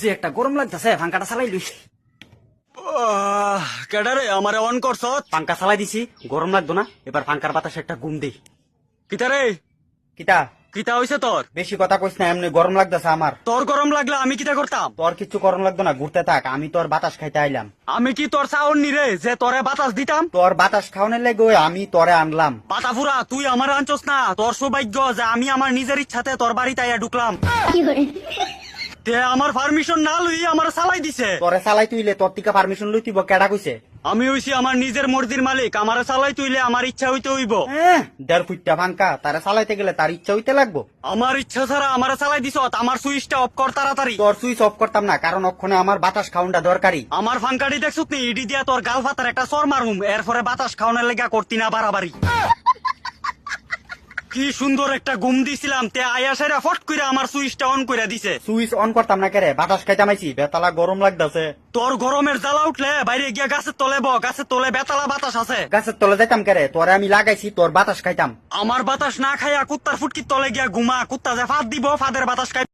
যে একটা গরম লাগতেছে পাঙ্খাটা চালাই লইছি। কেডারে আমারে অন করছ? পাঙ্খা চালাই দিছি, গরম লাগতো না, এবার পাঙ্খার বাতাসে একটা ঘুম দেই। কিতারে কিতা কিতা হইছে তোর? বেশি কথা কইস না, এমনি গরম লাগতেছে আমার। তোর গরম লাগলে আমি কিতা করতাম? তোর কিচ্ছু গরম লাগতো না, ঘুরতে থাক, আমি তোর বাতাস খাইতে আইলাম। আমি কি তোর চাউন নি রে যে তোরে বাতাস দিতাম? তোর বাতাস খাওয়ানোর লেগে আমি তোরে আনলাম। পাতাফুরা তুই আমার আনছস না, তোর সৌভাগ্য যে আমি আমার নিজের ইচ্ছাতে তোর বাড়িতে আইয়া ঢুকলাম। তে আমার পারমিশন না লই আমার চালাই দিছে। তোরে চালাই তুইলে তোর টিকা পারমিশন লইতিব, কেডা কইছে? আমি হইছি আমার নিজের মর্জির মালিক, আমার চালাই তুইলে আমার ইচ্ছা হইতে হইব। দেড় ফুটটা পাঙ্খা তারা চালাইতে গেলে তার ইচ্ছা হইতে লাগবো। আমার ইচ্ছা ছাড়া আমার চালাই দিছ, আমার সুইচটা অফ কর তাড়াতাড়ি। তোর সুইচ অফ করতাম না, কারণ ওখানে আমার বাতাস খাওয়ানটা দরকারি। আমার ফাঙ্কাটি দেখছুত নি, ইডি দিয়া তোর গাল ফাতার একটা সর মারুম, এরপরে বাতাস খাওয়ানোর লেগা করতি না বাড়াবাড়ি। কি সুন্দর একটা ঘুম দিছিলাম, তে আয়া সেরা ফট কইরা আমার সুইচটা অন কইরা দিছে। সুইচ অন করতাম না কেরে, বাতাস খাইতাম আইছি, বেতালা গরম লাগতেছে। তোর গরমের জ্বালা উঠলে বাইরে গিয়া গাছের তলে ব, গাছের তলে বেতালা বাতাস আছে। গাছের তলে যাইতাম কেরে, তোরে আমি লাগাইছি, তোর বাতাস খাইতাম। আমার বাতাস না খাইয়া কুত্তার ফুটকির তলে গিয়া ঘুমা, কুত্তা যে ফাঁদ দিব ফাঁদের বাতাস খাই।